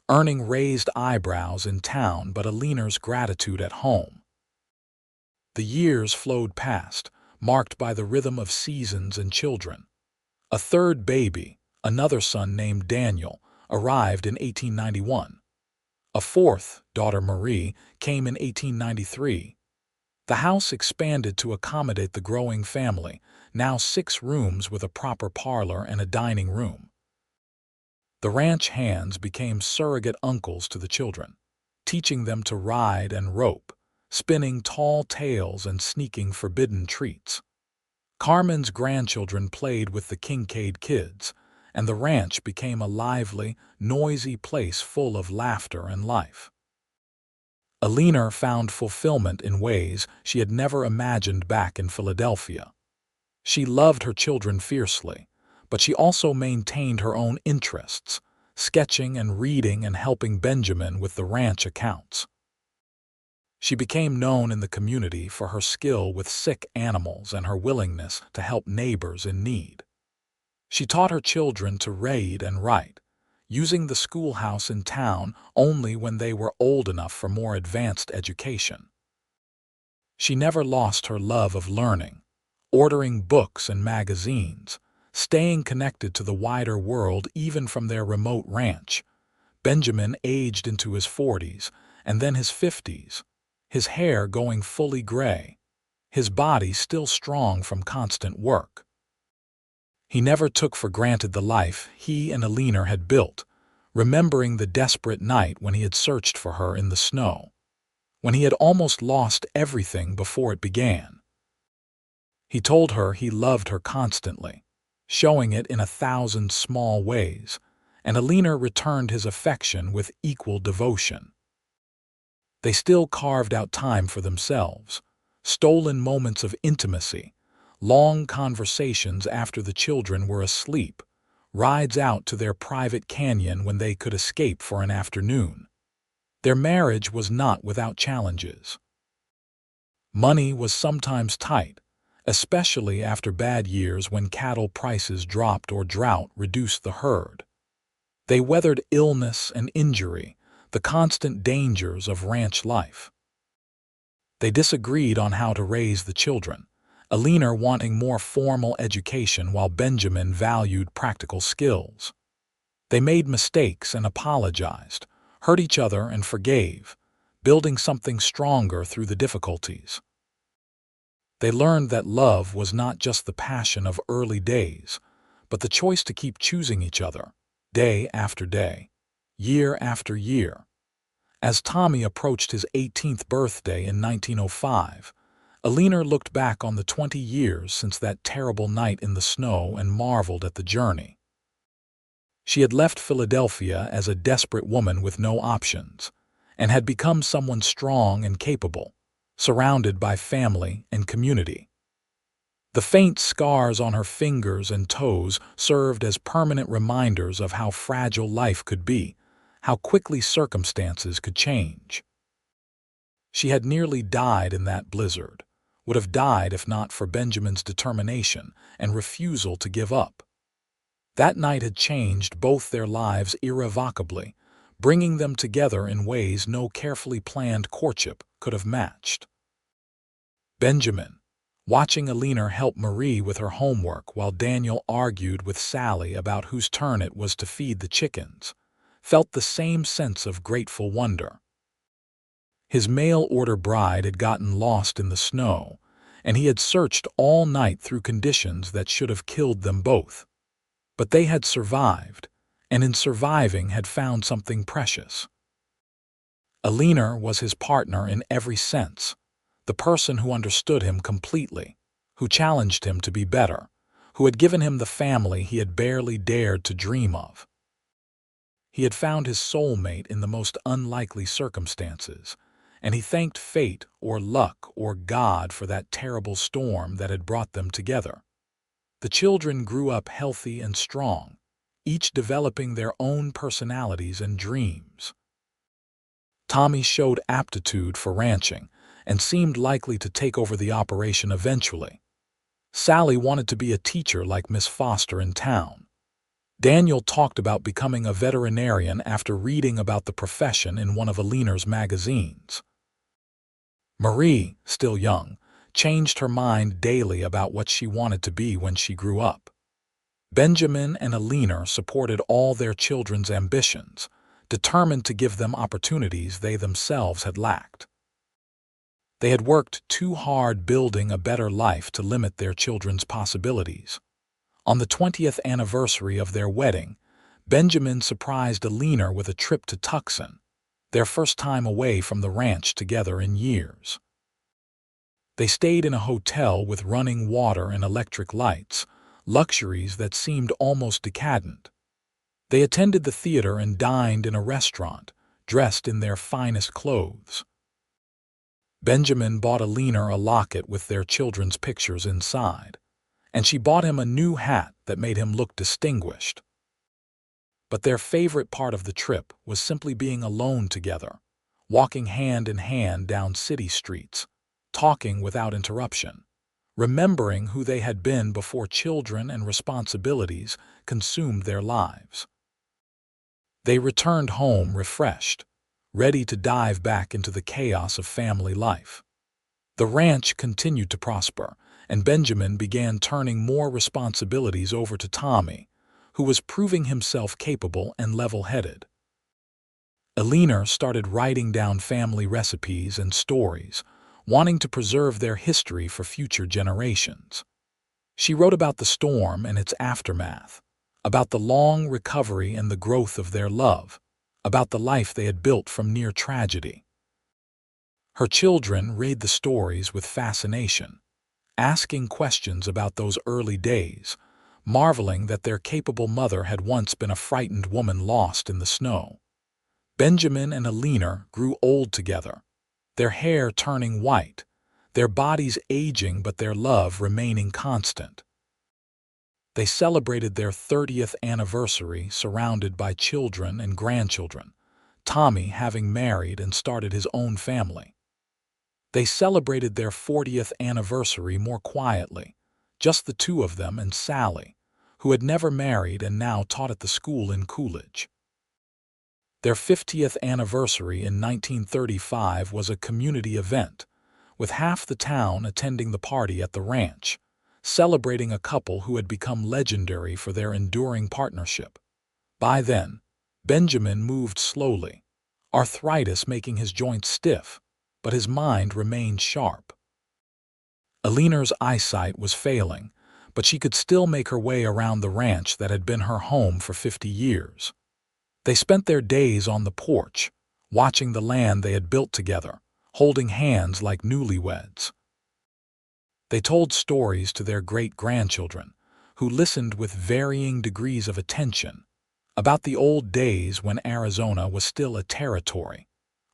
earning raised eyebrows in town but Eleanor's gratitude at home. The years flowed past, marked by the rhythm of seasons and children. A third baby, another son named Daniel, arrived in 1891. A fourth, daughter Marie, came in 1893. The house expanded to accommodate the growing family, now 6 rooms with a proper parlor and a dining room. The ranch hands became surrogate uncles to the children, teaching them to ride and rope, spinning tall tales and sneaking forbidden treats. Carmen's grandchildren played with the Kincaid kids, and the ranch became a lively, noisy place full of laughter and life. Eleanor found fulfillment in ways she had never imagined back in Philadelphia. She loved her children fiercely, but she also maintained her own interests, sketching and reading and helping Benjamin with the ranch accounts. She became known in the community for her skill with sick animals and her willingness to help neighbors in need. She taught her children to read and write, using the schoolhouse in town only when they were old enough for more advanced education. She never lost her love of learning, ordering books and magazines, staying connected to the wider world even from their remote ranch. Benjamin aged into his 40s and then his 50s, his hair going fully gray, his body still strong from constant work. He never took for granted the life he and Eleanor had built, remembering the desperate night when he had searched for her in the snow, when he had almost lost everything before it began. He told her he loved her constantly, showing it in 1,000 small ways, and Eleanor returned his affection with equal devotion. They still carved out time for themselves, stolen moments of intimacy, long conversations after the children were asleep, rides out to their private canyon when they could escape for an afternoon. Their marriage was not without challenges. Money was sometimes tight, especially after bad years when cattle prices dropped or drought reduced the herd. They weathered illness and injury, the constant dangers of ranch life. They disagreed on how to raise the children, Eleanor wanting more formal education while Benjamin valued practical skills. They made mistakes and apologized, hurt each other and forgave, building something stronger through the difficulties. They learned that love was not just the passion of early days, but the choice to keep choosing each other, day after day, year after year. As Tommy approached his 18th birthday in 1905, Eleanor looked back on the 20 years since that terrible night in the snow and marveled at the journey. She had left Philadelphia as a desperate woman with no options, and had become someone strong and capable, surrounded by family and community. The faint scars on her fingers and toes served as permanent reminders of how fragile life could be, how quickly circumstances could change. She had nearly died in that blizzard, would have died if not for Benjamin's determination and refusal to give up. That night had changed both their lives irrevocably, bringing them together in ways no carefully planned courtship could have matched. Benjamin, watching Eleanor help Marie with her homework while Daniel argued with Sally about whose turn it was to feed the chickens, felt the same sense of grateful wonder. His mail-order bride had gotten lost in the snow, and he had searched all night through conditions that should have killed them both. But they had survived, and in surviving had found something precious. Eleanor was his partner in every sense, the person who understood him completely, who challenged him to be better, who had given him the family he had barely dared to dream of. He had found his soulmate in the most unlikely circumstances, and he thanked fate or luck or God for that terrible storm that had brought them together. The children grew up healthy and strong, each developing their own personalities and dreams. Tommy showed aptitude for ranching and seemed likely to take over the operation eventually. Sally wanted to be a teacher like Miss Foster in town. Daniel talked about becoming a veterinarian after reading about the profession in one of Eleanor's magazines. Marie, still young, changed her mind daily about what she wanted to be when she grew up. Benjamin and Eleanor supported all their children's ambitions, determined to give them opportunities they themselves had lacked. They had worked too hard building a better life to limit their children's possibilities. On the 20th anniversary of their wedding, Benjamin surprised Eleanor with a trip to Tucson, their first time away from the ranch together in years. They stayed in a hotel with running water and electric lights, luxuries that seemed almost decadent. They attended the theater and dined in a restaurant, dressed in their finest clothes. Benjamin bought Eleanor a locket with their children's pictures inside, and she bought him a new hat that made him look distinguished. But their favorite part of the trip was simply being alone together, walking hand in hand down city streets, talking without interruption, remembering who they had been before children and responsibilities consumed their lives. They returned home refreshed, ready to dive back into the chaos of family life. The ranch continued to prosper, and Benjamin began turning more responsibilities over to Tommy, who was proving himself capable and level-headed. Eleanor started writing down family recipes and stories, wanting to preserve their history for future generations. She wrote about the storm and its aftermath, about the long recovery and the growth of their love, about the life they had built from near tragedy. Her children read the stories with fascination, asking questions about those early days, marveling that their capable mother had once been a frightened woman lost in the snow. Benjamin and Eleanor grew old together, their hair turning white, their bodies aging but their love remaining constant. They celebrated their 30th anniversary surrounded by children and grandchildren, Tommy having married and started his own family. They celebrated their 40th anniversary more quietly, just the two of them and Sally, who had never married and now taught at the school in Coolidge. Their 50th anniversary in 1935 was a community event, with half the town attending the party at the ranch, celebrating a couple who had become legendary for their enduring partnership. By then, Benjamin moved slowly, arthritis making his joints stiff, but his mind remained sharp. Eleanor's eyesight was failing, but she could still make her way around the ranch that had been her home for 50 years. They spent their days on the porch, watching the land they had built together, holding hands like newlyweds. They told stories to their great-grandchildren, who listened with varying degrees of attention, about the old days when Arizona was still a territory,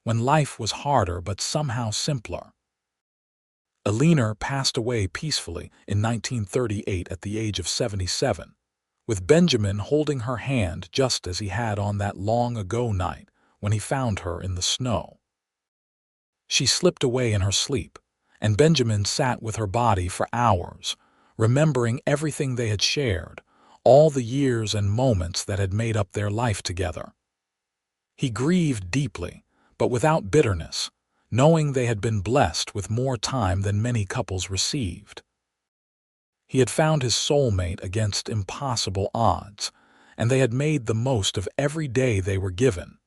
when life was harder but somehow simpler. Eleanor passed away peacefully in 1938 at the age of 77, with Benjamin holding her hand just as he had on that long-ago night when he found her in the snow. She slipped away in her sleep, and Benjamin sat with her body for hours, remembering everything they had shared, all the years and moments that had made up their life together. He grieved deeply, but without bitterness, knowing they had been blessed with more time than many couples received. He had found his soulmate against impossible odds, and they had made the most of every day they were given.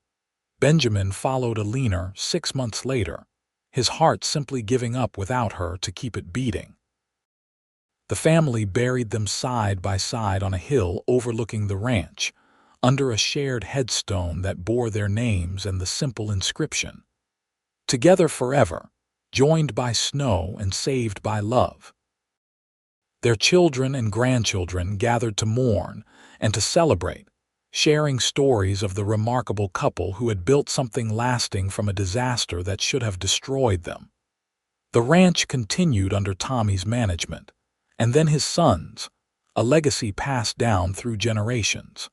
Benjamin followed Eleanor 6 months later, his heart simply giving up without her to keep it beating. The family buried them side by side on a hill overlooking the ranch, under a shared headstone that bore their names and the simple inscription, "Together forever, joined by snow and saved by love." Their children and grandchildren gathered to mourn and to celebrate, sharing stories of the remarkable couple who had built something lasting from a disaster that should have destroyed them. The ranch continued under Tommy's management, and then his sons, a legacy passed down through generations.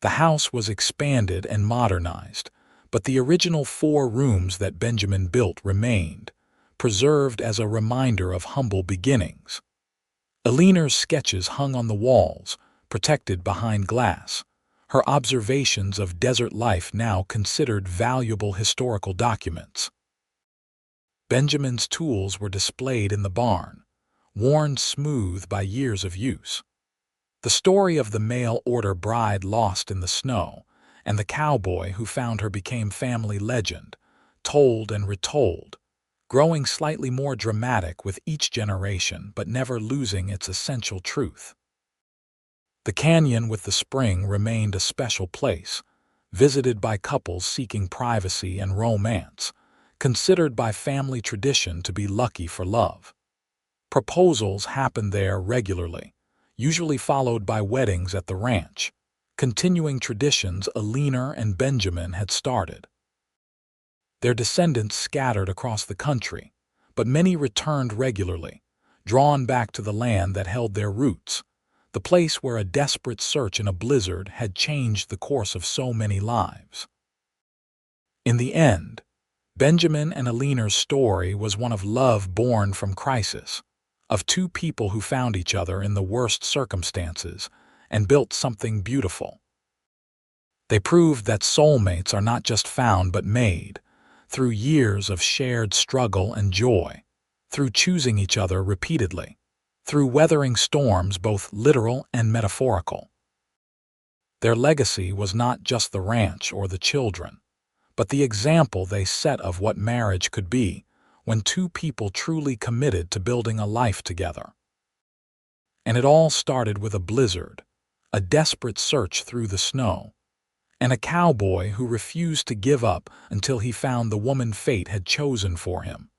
The house was expanded and modernized, but the original 4 rooms that Benjamin built remained, preserved as a reminder of humble beginnings. Eleanor's sketches hung on the walls, protected behind glass, her observations of desert life now considered valuable historical documents. Benjamin's tools were displayed in the barn, worn smooth by years of use. The story of the mail-order bride lost in the snow and the cowboy who found her became family legend, told and retold, growing slightly more dramatic with each generation but never losing its essential truth. The canyon with the spring remained a special place, visited by couples seeking privacy and romance, considered by family tradition to be lucky for love. Proposals happened there regularly, usually followed by weddings at the ranch, continuing traditions Eleanor and Benjamin had started. Their descendants scattered across the country, but many returned regularly, drawn back to the land that held their roots, the place where a desperate search in a blizzard had changed the course of so many lives. In the end, Benjamin and Eleanor's story was one of love born from crisis, of 2 people who found each other in the worst circumstances and built something beautiful. They proved that soulmates are not just found but made, through years of shared struggle and joy, through choosing each other repeatedly, through weathering storms both literal and metaphorical. Their legacy was not just the ranch or the children, but the example they set of what marriage could be when two people truly committed to building a life together. And it all started with a blizzard, a desperate search through the snow, and a cowboy who refused to give up until he found the woman fate had chosen for him.